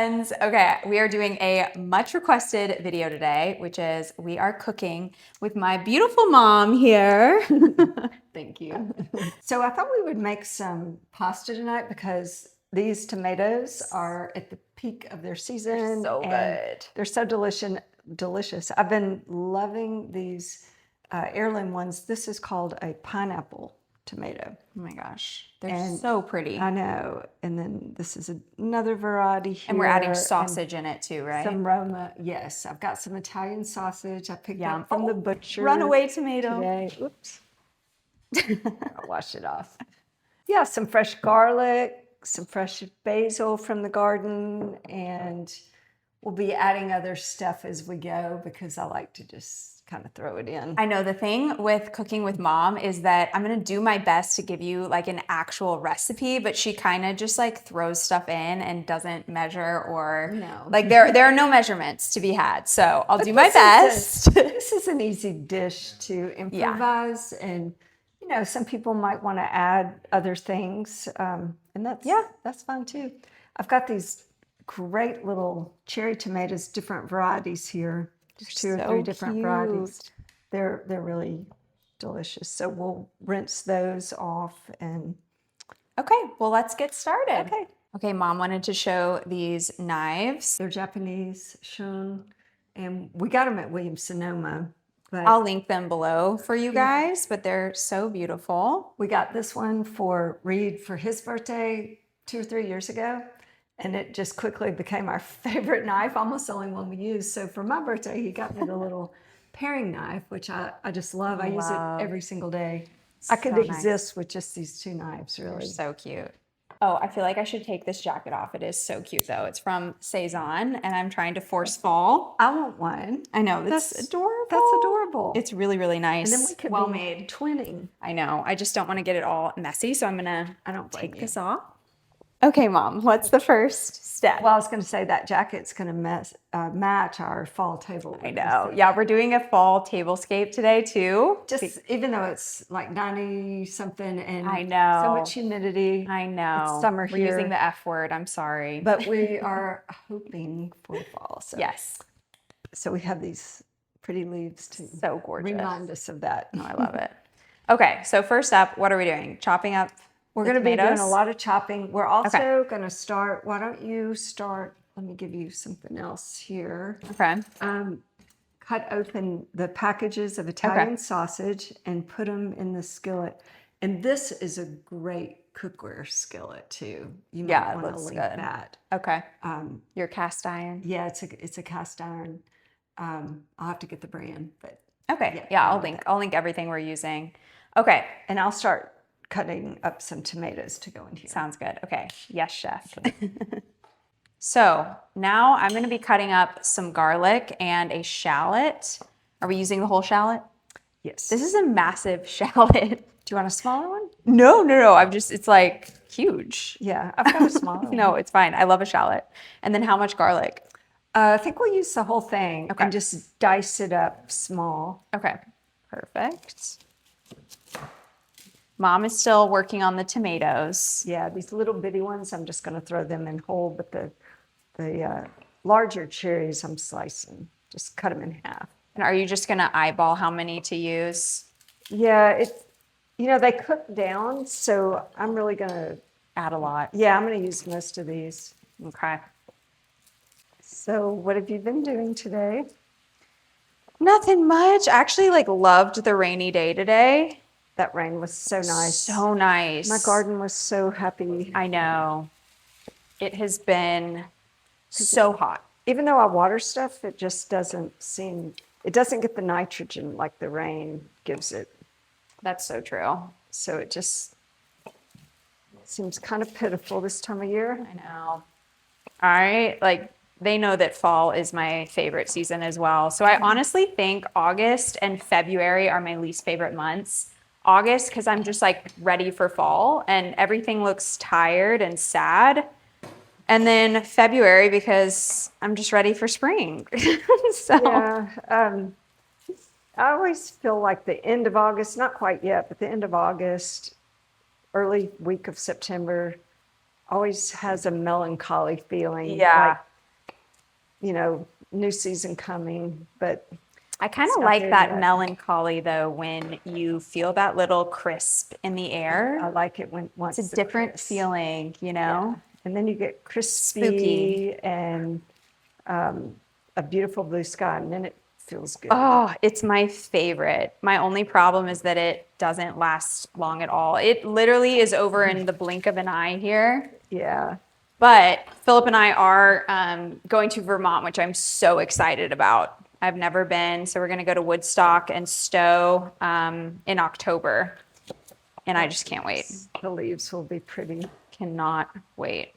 friends. Okay, we are doing a much requested video today, which is we are cooking with my beautiful mom here. Thank you. So I thought we would make some pasta tonight because these tomatoes are at the peak of their season. So good. They're so delicious. I've been loving these heirloom ones. This is called a pineapple tomato. Oh my gosh, they're so pretty. I know. And then this is another variety here. And we're adding sausage in it too, right? Some Roma. Yes, I've got some Italian sausage I picked up from the butcher. Runaway tomato. Today. Oops. I'll wash it off. Yeah, some fresh garlic, some fresh basil from the garden, and we'll be adding other stuff as we go because I like to just kind of throw it in. I know the thing with cooking with mom is that I'm going to do my best to give you like an actual recipe, but she kind of just like throws stuff in and doesn't measure or like there are no measurements to be had. So I'll do my best. This is an easy dish to improvise, and you know, some people might want to add other things, and that's fun too. I've got these great little cherry tomatoes, different varieties here. There's two or three different varieties. They're really delicious. So we'll rinse those off and. Okay, well, let's get started. Okay. Okay, mom wanted to show these knives. They're Japanese shown, and we got them at Williams-Sonoma. But I'll link them below for you guys, but they're so beautiful. We got this one for Reed for his birthday 2 or 3 years ago. And it just quickly became our favorite knife, almost the only one we use. So for my birthday, he got me the little paring knife, which I just love. I use it every single day. I could exist with just these two knives, really. They're so cute. Oh, I feel like I should take this jacket off. It is so cute, though. It's from Saison, and I'm trying to force fall. I want one. I know. That's adorable. That's adorable. It's really, really nice. And then we could made. Twinning. I know. I just don't want to get it all messy, so I'm going to take this off. Okay, Mom, what's the first step? Well, I was going to say that jacket's going to match our fall table. I know. Yeah, we're doing a fall tablescape today, too. Just even though it's like 90 something and I know. so much humidity. I know. It's summer here. We're using the F word. I'm sorry. But we are hoping for fall. So. Yes. So we have these pretty leaves to so gorgeous. Remind us of that. Oh, I love it. Okay, so first up, what are we doing? Chopping up. We're going to be doing a lot of chopping. We're also going to start. Why don't you start? Let me give you something else here. Okay. Cut open the packages of Italian sausage and put them in the skillet. And this is a great cookware skillet too. You might want to link that. Okay. Your cast iron. Yeah, it's a cast iron. I'll have to get the brand, but okay. Yeah, I'll link everything we're using. Okay, and I'll start cutting up some tomatoes to go in here. Sounds good. Okay. Yes, chef. So now I'm going to be cutting up some garlic and a shallot. Are we using the whole shallot? Yes. This is a massive shallot. Do you want a smaller one? No. It's like huge. Yeah, I've got a smaller one. No, it's fine. I love a shallot. And then how much garlic? I think we'll use the whole thing and just dice it up small. Okay. Perfect. Mom is still working on the tomatoes. Yeah, these little bitty ones, I'm just going to throw them in whole, but the larger cherries I'm slicing. Just cut them in half. And are you just going to eyeball how many to use? Yeah, they cook down, so I'm really going to add a lot. Yeah, I'm going to use most of these. Okay. So what have you been doing today? Nothing much. I actually loved the rainy day today. That rain was so nice. So nice. My garden was so happy. I know. It has been so hot. Even though I water stuff, it just doesn't get the nitrogen like the rain gives it. That's so true. So it just seems kind of pitiful this time of year. I know. All right. They know that fall is my favorite season as well. So I honestly think August and February are my least favorite months. August, because I'm just ready for fall and everything looks tired and sad. And then February, because I'm just ready for spring. Yeah. I always feel like the end of August, not quite yet, but the end of August, early week of September, always has a melancholy feeling. Yeah. new season coming, but I kind it's of not like there that yet. melancholy though, when you feel that little crisp in the I air. like it when once It's a the different crisp. feeling, you Yeah. know? And then you get Spooky. crispy and a beautiful blue sky, and then it feels good. Oh, it's my favorite. My only problem is that it doesn't last long at all. It literally is over in the blink of an eye here. Yeah. But Philip and I are going to Vermont, which I'm so excited about. I've never been, so we're going to go to Woodstock and Stowe in October, and I just can't wait. The leaves will be pretty. Cannot wait.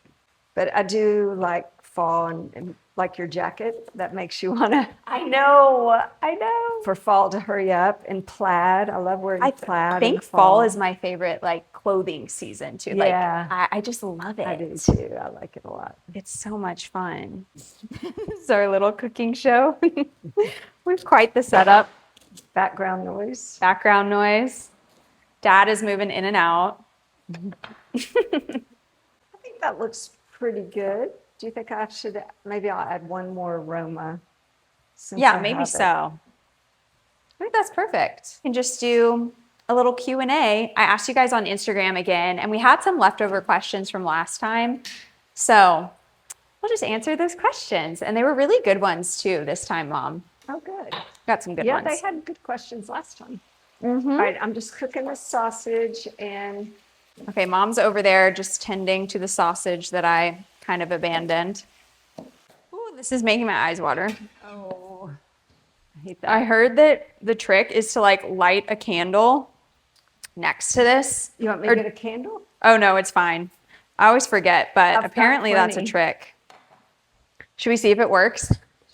But I do like fall and like your jacket. That makes you want to, I know. for fall to hurry up. And plaid. I love wearing I plaid in think the fall is my favorite like clothing season too. Like Yeah. I just love it. I do too. I like it a lot. It's so much fun. This is our little cooking show. We've quite the setup. Background noise. Background noise. Dad is moving in and out. I think that looks pretty good. Do you think I should, maybe I'll add one more aroma? Since Yeah, I maybe have it. so. I think that's perfect. We can just do a little Q&A. I asked you guys on Instagram again, and we had some leftover questions from last time. So we'll just answer those questions. And they were really good ones too this time, Mom. Oh, good. Got some good Yeah, ones. they had good questions last time. Mhm. All right, I'm just cooking the sausage and Okay, Mom's over there just tending to the sausage that I kind of abandoned. Ooh, this is making my eyes water. oh, I hate that. I heard that the trick is to like light a candle next to this. You want me to get a candle? Oh no, it's fine. I always forget, but I've got apparently that's a plenty. trick. Should we see if it works?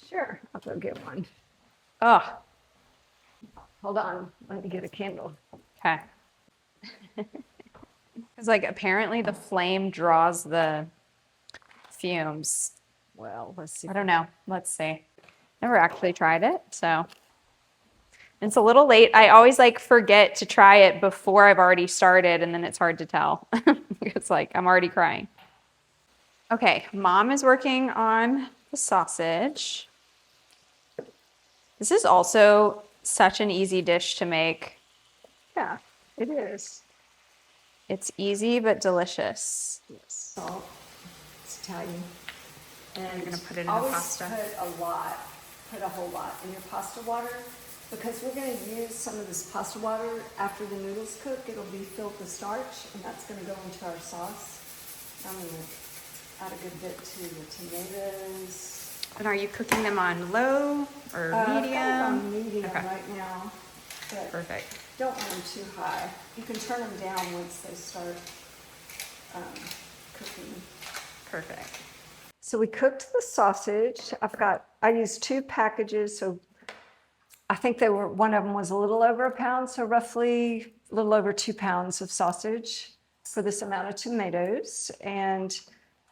Sure, I'll go get one. Oh, Hold on, let me get a candle. okay. Because like apparently the flame draws the fumes. Well, let's see. I don't know. Let's see. Never actually tried it, so it's a little late. I always like forget to try it before I've already started, and then it's hard to tell. It's like I'm already crying. Okay, Mom is working on the sausage. This is also such an easy dish to make. Yeah, it is. It's easy but delicious. Yes, salt. It's Italian. And You're gonna put it in the always pasta? put a whole lot in your pasta water, because we're going to use some of this pasta water after the noodles cook. It'll be filled with starch, and that's going to go into our sauce. I'm going to add a good bit to the tomatoes. And are you cooking them on low or medium? Kind of on medium Okay. right now, but Perfect. don't want them too high. You can turn them down once they start cooking. Perfect. So we cooked the sausage. I used 2 packages, so I think one of them was a little over a pound, so roughly a little over 2 pounds of sausage for this amount of tomatoes. And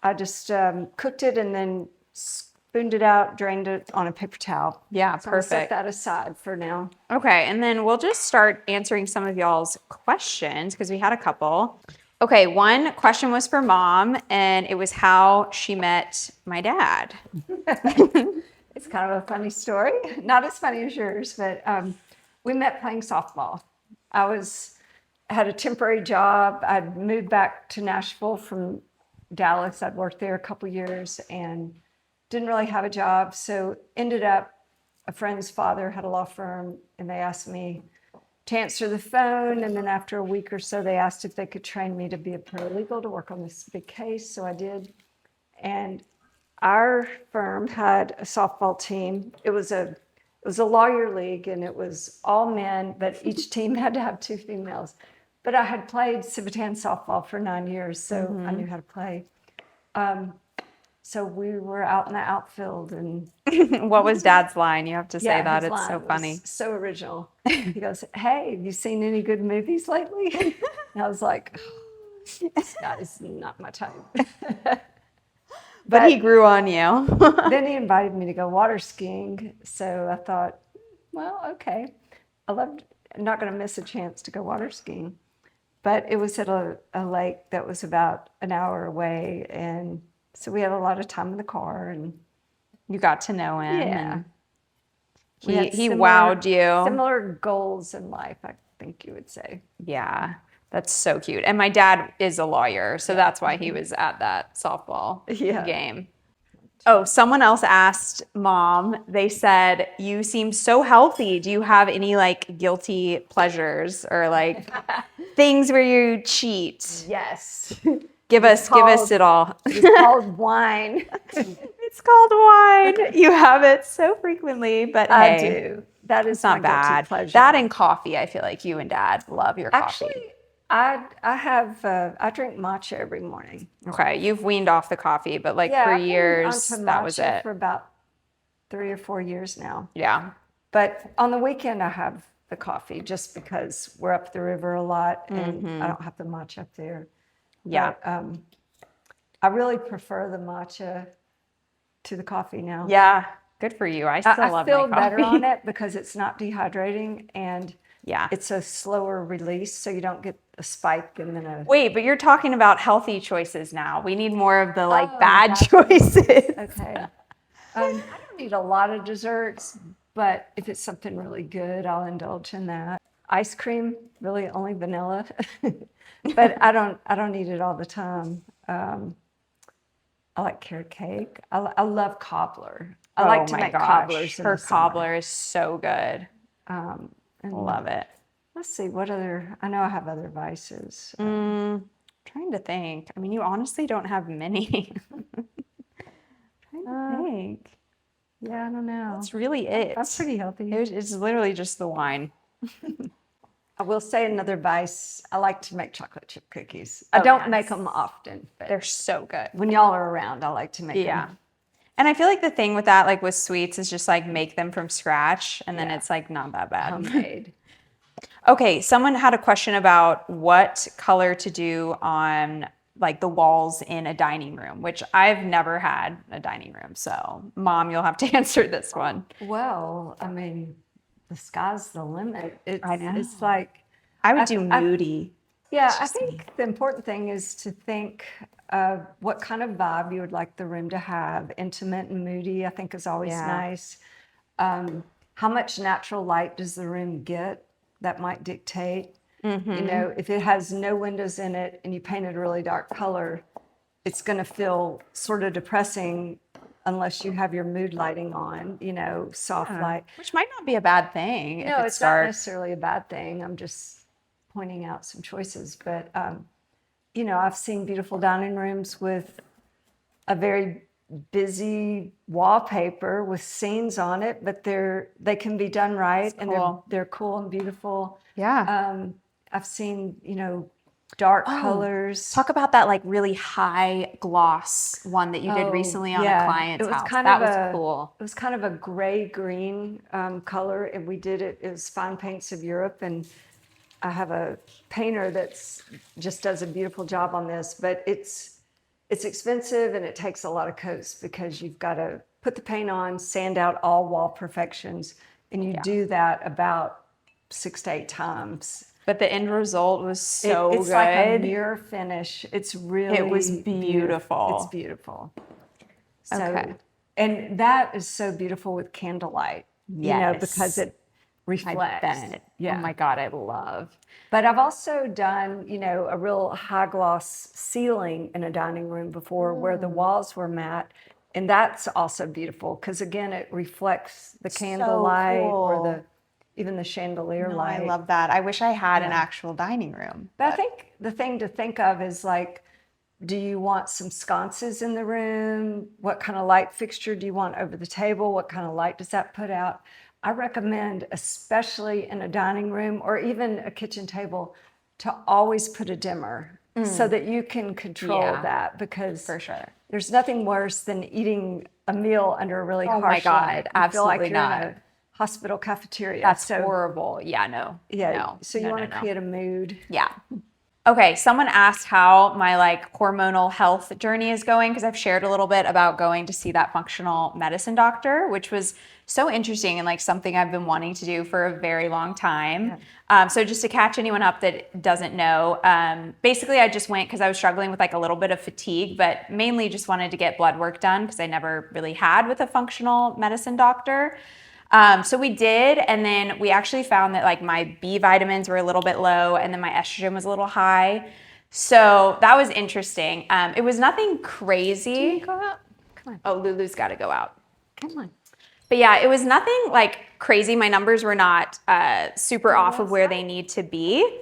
I just cooked it and then spooned it out, drained it on a paper towel. Yeah, So I'm gonna set perfect. that aside for now. Okay, and then we'll just start answering some of y'all's questions because we had a couple. Okay, one question was for Mom, and it was how she met my dad. It's kind of a funny story. Not as funny as yours, but we met playing softball. Had a temporary job. I'd moved back to Nashville from Dallas. I'd worked there a couple years and didn't really have a job. So ended up, a friend's father had a law firm, and they asked me to answer the phone. And then after a week or so, they asked if they could train me to be a paralegal to work on this big case. So I did. And our firm had a softball team. It was a lawyer league, and it was all men, but each team had to have 2 females. But I had played Civitan softball for 9 years, so I knew how to play. So we were out in the outfield, and What was Dad's line? You have to say yeah, that. his It's so line was funny. so original. He goes, "Hey, have you seen any good movies lately?" And I was like, "This guy's not my type." But he grew on you. Then he invited me to go water skiing. So I thought, well, okay. I'm not going to miss a chance to go water skiing. But it was at a lake that was about an hour away. And so we had a lot of time in the car. And You got to know him. Yeah. And We had he wowed you. Similar goals in life, I think you would say. Yeah, that's so cute. And my dad is a lawyer, so that's why he was at that softball game. Oh, someone else asked Mom, they said, you seem so healthy. Do you have any like guilty pleasures or like things where you cheat? Yes. Give us it all. It's called wine. It's called wine. You have it so frequently, but I hey, do. That is it's not my guilty bad. pleasure. That and coffee. I feel like you and Dad love your coffee. Actually, I drink matcha every morning. Okay, you've weaned off the coffee, but like for I've been years, onto that was matcha it. for about 3 or 4 years now. Yeah. But on the weekend, I have the coffee just because we're up the river a lot and I don't have the matcha up there. Yeah. But, I really prefer the matcha to the coffee now. Yeah. Good for you. I still love my feel coffee. better on it because it's not dehydrating and Yeah. it's a slower release, so you don't get a spike and then a. Wait, but you're talking about healthy choices now. We need more of the like Oh, bad gotcha. choices. Okay. I don't eat a lot of desserts, but if it's something really good, I'll indulge in that. Ice cream, really only vanilla, but I don't eat it all the time. I like carrot cake. I love cobbler. I like to make cobblers. Her cobbler is so good. And Love it. let's see, what other, I know I have other vices. Trying to think. I mean, you honestly don't have many. Trying to think. Yeah, I don't know. That's really it. That's pretty healthy. It's literally just the wine. I will say another vice. I like to make chocolate chip cookies. I don't make them often, but They're so good. when y'all are around, I like to make them. And I feel like the thing with that, like with sweets, is just like make them from scratch and then it's like not that bad. Homemade. Okay, someone had a question about what color to do on like the walls in a dining room, which I've never had a dining room. So, Mom, you'll have to answer this one. Well, I mean, the sky's the limit. I know. It's like, I would do moody. yeah, I think the important thing is to think of what kind of vibe you would like the room to have. Intimate and moody, I think, is always nice. How much natural light does the room get? That might dictate. You know, if it has no windows in it and you paint it a really dark color, it's going to feel sort of depressing unless you have your mood lighting on, you know, soft light. Which might not be a bad thing. No, if it's dark. not necessarily a bad thing. I'm just pointing out some choices. But, you know, I've seen beautiful dining rooms with a very busy wallpaper with scenes on it, but they can be done right and they're cool and beautiful. Yeah. I've seen, you know, dark colors. Talk about that like really high gloss one that you did recently on a client's house. That was cool. It was kind of a gray green color, and we did it. It was Fine Paints of Europe, and I have a painter that's just does a beautiful job on this. But it's expensive and it takes a lot of coats because you've got to put the paint on, sand out all wall perfections, and you do that about 6 to 8 times. But the end result was so it's good. Like a mirror finish. It's really It was beautiful. It's beautiful. So, and that is so beautiful with candlelight. You know, because it reflects. I bet. Yeah. Oh my God, I love. But I've also done, you know, a real high gloss ceiling in a dining room before where the walls were matte. And that's also beautiful because again, it reflects the candlelight or even the chandelier light. I love that. I wish I had an actual dining room. But I think the thing to think of is like, do you want some sconces in the room? What kind of light fixture do you want over the table? What kind of light does that put out? I recommend, especially in a dining room or even a kitchen table, to always put a dimmer so that you can control that, because for sure there's nothing worse than eating a meal under a really harsh light. Oh my God, absolutely feel like not. you're in a hospital cafeteria. That's horrible. Yeah, no. Yeah. No. So you want to create a mood. Yeah. Okay, someone asked how my like hormonal health journey is going because I've shared a little bit about going to see that functional medicine doctor, which was so interesting and like something I've been wanting to do for a very long time. So just to catch anyone up that doesn't know, basically I just went because I was struggling with like a little bit of fatigue, but mainly just wanted to get blood work done because I never really had with a functional medicine doctor. So we did, and then we actually found that like my B vitamins were a little bit low, and then my estrogen was a little high. So that was interesting. It was nothing crazy. Go out. Come on. Oh, Lulu's got to go out. Come on. But yeah, it was nothing like crazy. My numbers were not super off of where they need to be.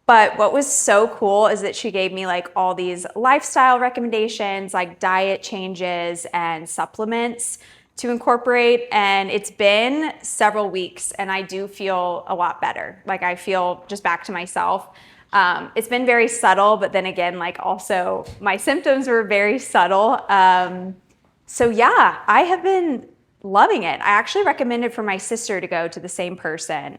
But what was so cool is that she gave me like all these lifestyle recommendations, like diet changes and supplements to incorporate. And it's been several weeks and I do feel a lot better. Like I feel just back to myself. It's been very subtle, but then again, like also my symptoms were very subtle. So yeah, I have been loving it. I actually recommended for my sister to go to the same person.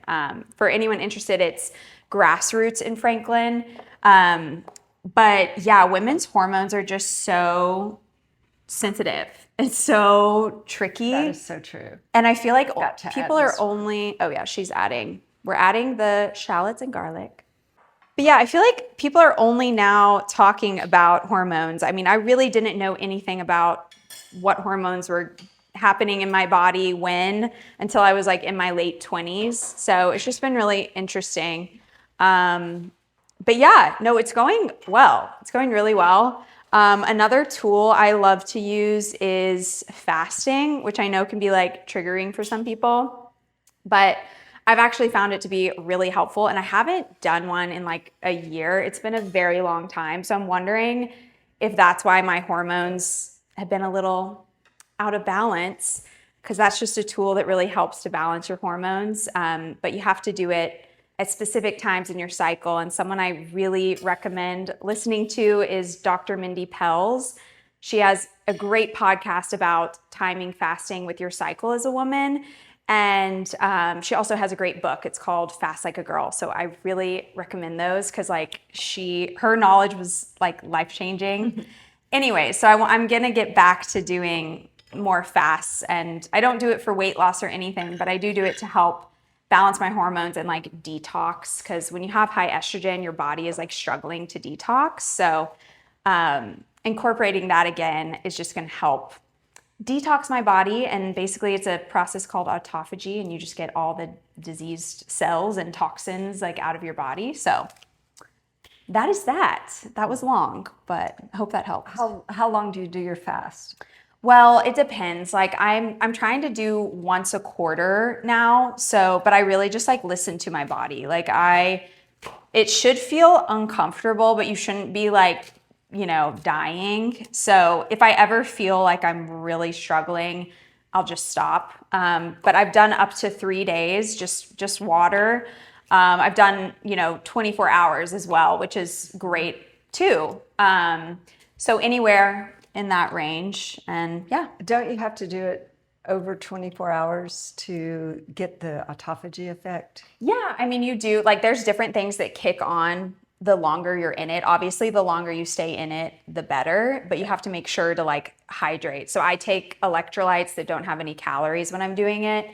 For anyone interested, it's Grassroots in Franklin. But yeah, women's hormones are just so sensitive. It's so tricky. That is so true. And I feel like to people add are this. only, oh yeah, she's adding, we're adding the shallots and garlic. But yeah, I feel like people are only now talking about hormones. I mean, I really didn't know anything about what hormones were happening in my body when until I was like in my late 20s. So it's just been really interesting. But yeah, no, it's going well. It's going really well. Another tool I love to use is fasting, which I know can be like triggering for some people, but I've actually found it to be really helpful. And I haven't done one in like a year. It's been a very long time. So I'm wondering if that's why my hormones have been a little out of balance, because that's just a tool that really helps to balance your hormones. But you have to do it at specific times in your cycle. And someone I really recommend listening to is Dr. Mindy Pelz. She has a great podcast about timing fasting with your cycle as a woman. And she also has a great book. It's called Fast Like a Girl. So I really recommend those because like her knowledge was like life-changing. Anyway, so I'm going to get back to doing more fasts. And I don't do it for weight loss or anything, but I do it to help balance my hormones and like detox, because when you have high estrogen, your body is like struggling to detox. So incorporating that again is just going to help detox my body. And basically it's a process called autophagy, and you just get all the diseased cells and toxins like out of your body. So that is that. That was long, but I hope that helps. How long do you do your fast? Well, it depends. Like I'm trying to do once a quarter now. So, but I really just like listen to my body. Like it should feel uncomfortable, but you shouldn't be like, dying. So if I ever feel like I'm really struggling, I'll just stop. But I've done up to 3 days, just water. I've done, 24 hours as well, which is great too. So anywhere in that range. And yeah. Don't you have to do it over 24 hours to get the autophagy effect? Yeah, I mean, you do. Like, there's different things that kick on the longer you're in it. Obviously, the longer you stay in it, the better, but you have to make sure to like hydrate. So I take electrolytes that don't have any calories when I'm doing it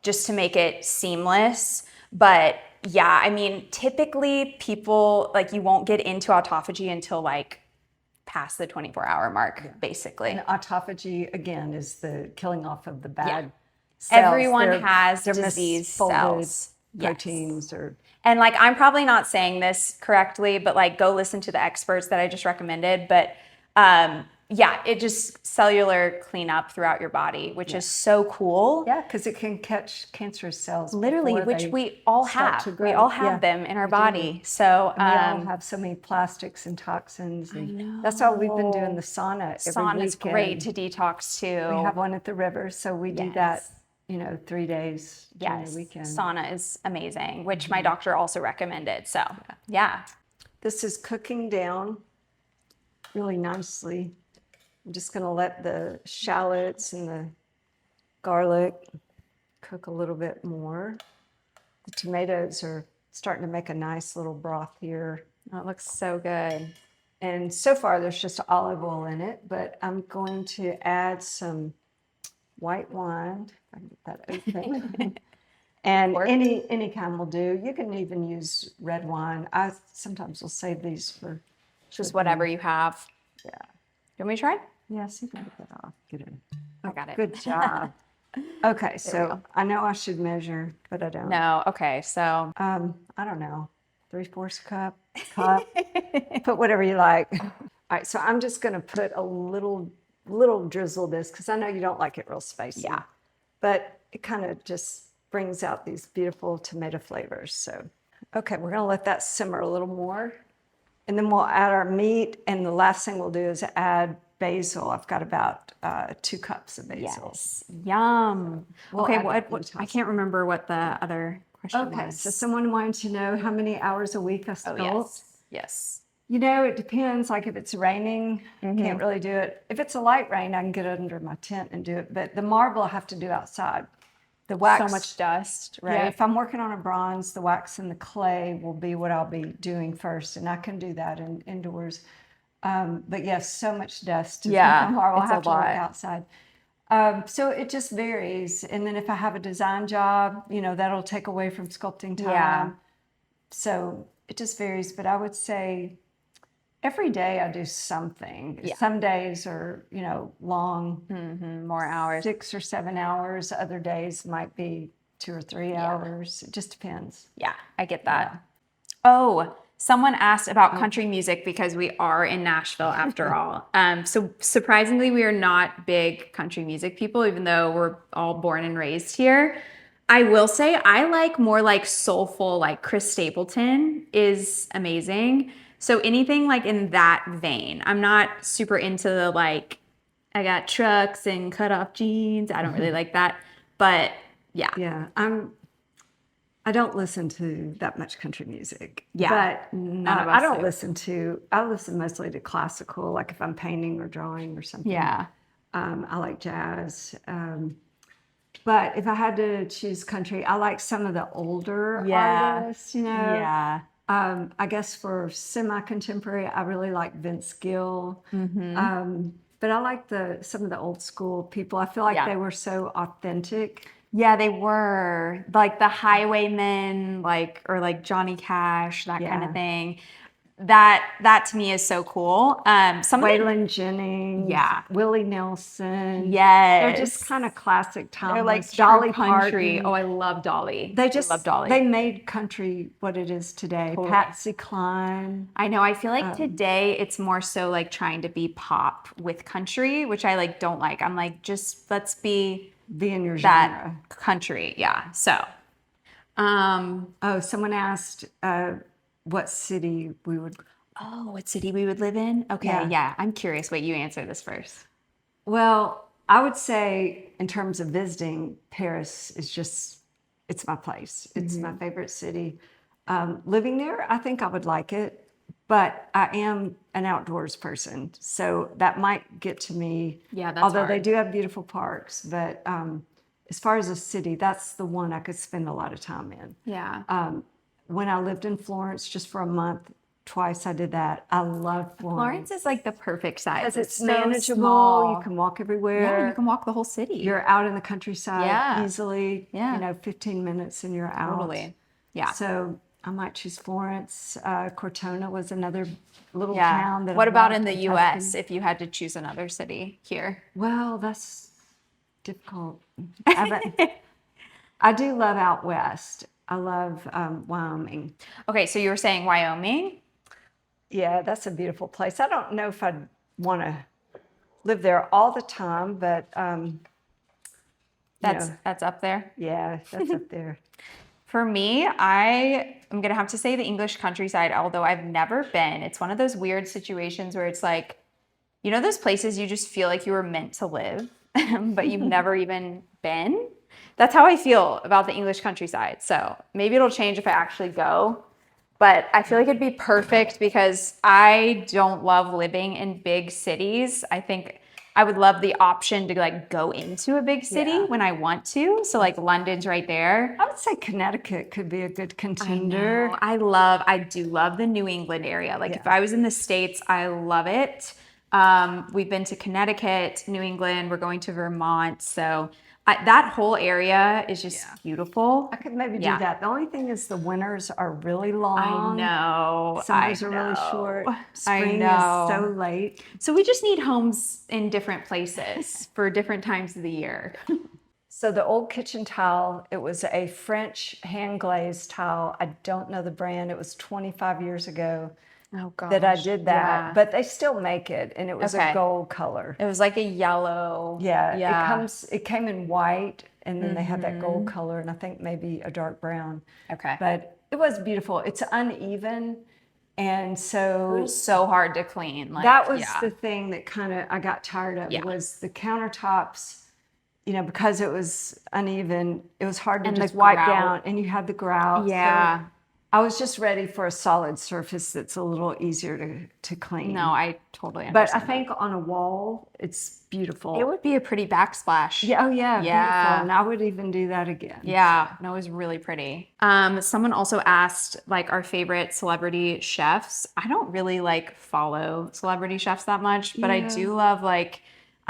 just to make it seamless. But yeah, I mean, typically people like you won't get into autophagy until like past the 24-hour mark, basically. And autophagy, again, is the killing off of the bad cells. Everyone has disease misfolded cells. proteins or... And like, I'm probably not saying this correctly, but like go listen to the experts that I just recommended. But yeah, it just cellular cleanup throughout your body, which is so cool. Yeah, because it can catch cancerous cells. Literally, which we all have. We all have them in our body. So we all have so many plastics and toxins. And I know. That's why we've been doing the sauna every weekend. Sauna's great to detox too. We have one at the river, so we do that, 3 days during the weekend. Sauna is amazing, which my doctor also recommended. So yeah. This is cooking down really nicely. I'm just going to let the shallots and the garlic cook a little bit more. The tomatoes are starting to make a nice little broth here. Oh, it looks so good. And so far, there's just olive oil in it, but I'm going to add some white wine. If I can get that open. And Pork? any kind will do. You can even use red wine. I sometimes will save these for Just whatever you have. Yeah. You want me to try? Yes, you can get that off. Get in. I got it. Good job. Okay, we so go. I know I should measure, but I don't. No. Okay. So I don't know. 3/4 cup. Put whatever you like. All right, so I'm just gonna put a little drizzle of this because I know you don't like it real spicy. Yeah. But it kind of just brings out these beautiful tomato flavors. So, okay, we're gonna let that simmer a little more. And then we'll add our meat. And the last thing we'll do is add basil. I've got about 2 cups of basil. yes. Yum. We'll Okay. add that What? in I toss. can't remember what the other question Okay, was. so someone wanted to know how many hours a week I Oh, sculpt. yes. Yes. You know, it depends. Like if it's raining, can't really do it. If it's a light rain, I can get under my tent and do it. But the marble I have to do outside. The wax. So much dust, Yeah, right? if I'm working on a bronze, the wax and the clay will be what I'll be doing first, and I can do that indoors. But yes, so much dust. To Yeah, make a marble. I it's a have to work lot. outside. So it just varies. And then if I have a design job, you know, that'll take away from sculpting time. Yeah. So it just varies. But I would say every day I do something. Yeah. Some days are, you know, long, More hours. 6 or 7 hours. Other days might be 2 or 3 hours. It just depends. Yeah, I get that. Oh, someone asked about country music because we are in Nashville after all. So surprisingly, we are not big country music people, even though we're all born and raised here. I will say I like more like soulful, like Chris Stapleton is amazing. So anything like in that vein. I'm not super into the like, I got trucks and cut off jeans. I don't really like that. But yeah. Yeah, I don't listen to that much country music. Yeah, But none of I us don't do. I listen mostly to classical, like if I'm painting or drawing or something. Yeah. I like jazz. But if I had to choose country, I like some of the older Yeah. artists, you know. Yeah. I guess for semi-contemporary, I really like Vince Gill. But I like some of the old school people. I feel like Yeah. they were so authentic. Yeah, they were like the Highwaymen, like or like Johnny Cash, that kind Yeah. of thing. That to me is so cool. Some of the, Waylon Jennings, Yeah. Willie Nelson. yes, They're just kind of classic they're like timeless. Dolly country. Parton. Oh, I love Dolly. They I just love Dolly. they made country what it is today. Totally. Patsy Cline. I know. I feel like today it's more so like trying to be pop with country, which I like don't like. I'm like, just let's be Be in your that genre. country. Yeah. So, Oh, someone asked what city we would. oh, what city we would live in? Okay. Yeah. Yeah. I'm curious. Wait, you answer this first. Well, I would say in terms of visiting, Paris is just, it's my place. It's my favorite city. Living there, I think I would like it, but I am an outdoors person. So that might get to me. Yeah, that's although they hard. do have beautiful parks, but as far as a city, that's the one I could spend a lot of time in. Yeah. When I lived in Florence just for a month, twice I did that. I love Florence is like the perfect size. because it's so manageable. small. You can walk everywhere. Yeah, you can walk the whole city. You're out in the countryside Yeah. easily. Yeah. You know, 15 minutes and you're out. Totally. Yeah. So I might choose Florence. Cortona was another little Yeah. town that. What I about loved in the in U.S. Tuscany. if you had to choose another city here? Well, that's difficult. I do love out west. I love Wyoming. Okay, so you were saying Wyoming? Yeah, that's a beautiful place. I don't know if I'd want to live there all the time, but That's up there. yeah, that's up there. For me, I am gonna have to say the English countryside, although I've never been. It's one of those weird situations where it's like, you know, those places you just feel like you were meant to live, but you've never even been. That's how I feel about the English countryside. So maybe it'll change if I actually go. But I feel like it'd be perfect because I don't love living in big cities. I think I would love the option to like go into a big city when I want to. So like London's right there. I would say Connecticut could be a good contender. I do love the New England area. Like if I was in the States, I love it. We've been to Connecticut, New England, we're going to Vermont. So that whole area is just beautiful. I could maybe do that. The only thing is the winters are really long. I know. Summers are really short. Spring is so late. So we just need homes in different places for different times of the year. So the old kitchen tile, it was a French hand glazed tile. I don't know the brand. It was 25 years ago that I did that, but they still make it, and it was a gold color. It was like a yellow. Yeah. It came in white, and then they had that gold color, and I think maybe a dark brown. Okay. But it was beautiful. It's uneven, and so it was so hard to clean. Like, that was the thing that kind of I got tired of was the countertops. You know, because it was uneven, it was hard to just wipe down, and you had the grout. Yeah. So I was just ready for a solid surface that's a little easier to clean. No, I totally understand. But I think on a wall, it's beautiful. It would be a pretty backsplash. Yeah, beautiful. And I would even do that again. Yeah, no, it was really pretty. Someone also asked like our favorite celebrity chefs. I don't really like follow celebrity chefs that much, but I do love like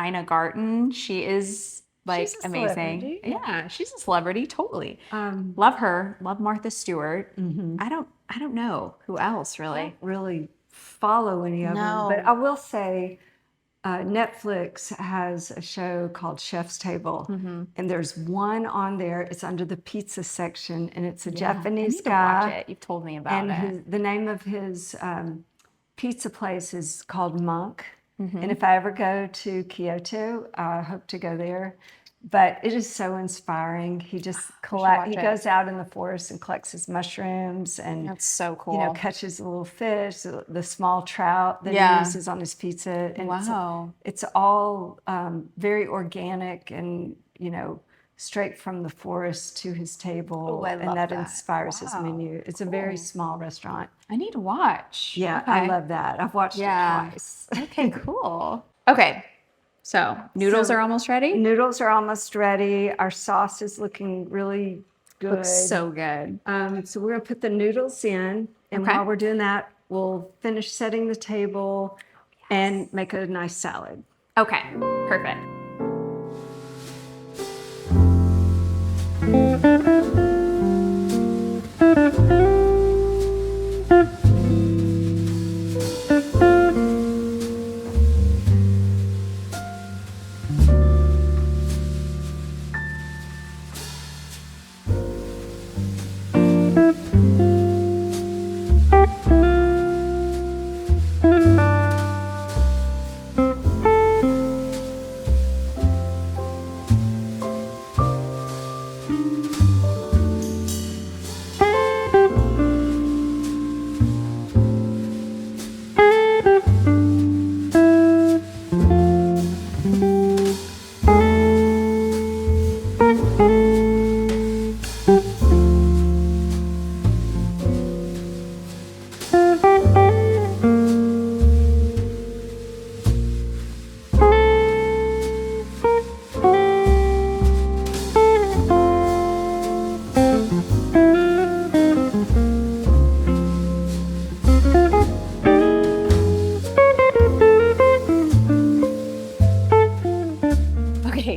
Ina Garten. She is like amazing. Yeah, she's a celebrity, totally. Love her. Love Martha Stewart. I don't know who else really. I don't really follow any of them, but I will say Netflix has a show called Chef's Table, and there's one on there. It's under the pizza section, and it's a Japanese guy. To watch it. You've told me about it. The name of his pizza place is called Monk. And if I ever go to Kyoto, I hope to go there. But it is so inspiring. He just he goes out in the forest and collects his mushrooms, and that's so cool. You know, catches a little fish, the small trout that he uses on his pizza. And it's all very organic, and you know, straight from the forest to his table. And that inspires his menu. It's a very small restaurant. I need to watch. Yeah, I love that. I've watched it twice. Okay, cool. Okay. So noodles are almost ready? Noodles are almost ready. Our sauce is looking really good. Looks so good. So we're going to put the noodles in. And while we're doing that, we'll finish setting the table and make a nice salad. Okay, perfect.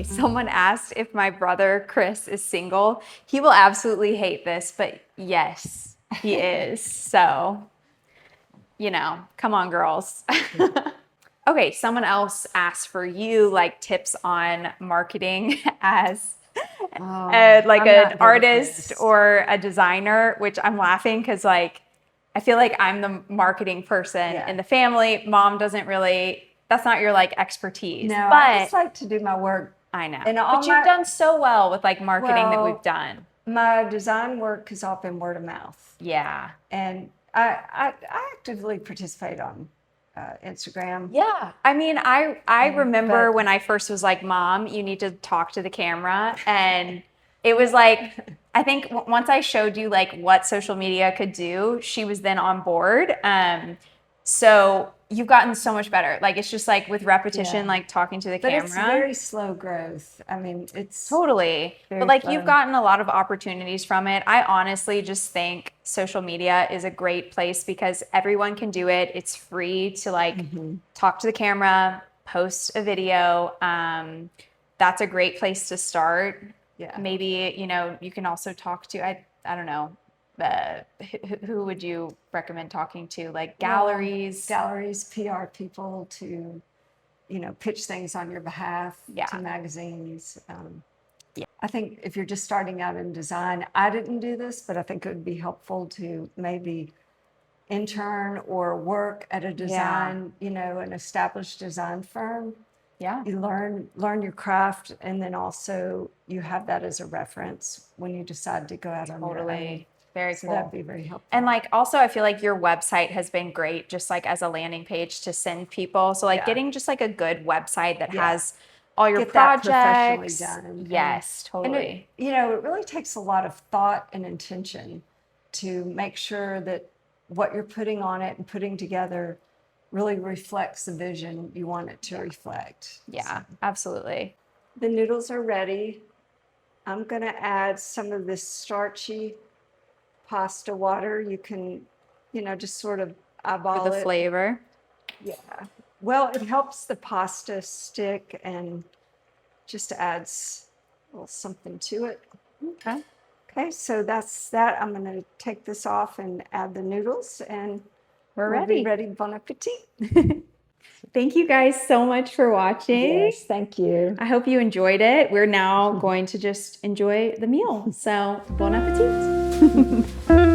Someone asked if my brother Chris is single. He will absolutely hate this, but yes, he is. So, you know, come on, girls. Okay, someone else asked for you like tips on marketing as like an artist or a designer, which I'm laughing because like I feel like I'm the marketing person in the family. Mom doesn't really, that's not your like expertise. No, but I just like to do my work. I know. But you've done so well with like marketing that we've done. My design work has all been word of mouth. Yeah. And I actively participate on Instagram. Yeah. I mean, I remember when I first was like, Mom, you need to talk to the camera. And it was like, I think once I showed you like what social media could do, she was then on board. So you've gotten so much better. Like, it's just like with repetition, Yeah. like talking to the But camera. it's very slow growth. I mean, it's Totally. very But like slow. you've gotten a lot of opportunities from it. I honestly just think social media is a great place because everyone can do it. It's free to like talk to the camera, post a video. That's a great place to start. Yeah. Maybe, you know, you can also talk to, I don't know, who would you recommend talking to? Like galleries? Galleries, PR people to, you know, pitch things on your behalf to magazines. I think if you're just starting out in design, I didn't do this, but I think it would be helpful to maybe intern or work at a design, you know, an established design firm. Yeah. You learn your craft, and then also you have that as a reference when you decide to go out on your own. Very So cool. that'd be very helpful. And like also I feel like your website has been great just like as a landing page to send people. So like getting just like a good website that has all your Get that projects. professionally done. Yes, totally. And you know, it really takes a lot of thought and intention to make sure that what you're putting on it and putting together really reflects the vision you want it to reflect. Yeah, absolutely. The noodles are ready. I'm going to add some of this starchy pasta water. You can, you know, just sort of eyeball For the it. flavor. Yeah. Well, it helps the pasta stick and just adds a little something to it. Okay. Okay, so that's that. I'm going to take this off and add the noodles, and We're we'll ready. be ready. Bon appetit. Thank you guys so much for watching. Yes, thank you. I hope you enjoyed it. We're now going to just enjoy the meal. So, bon appetit.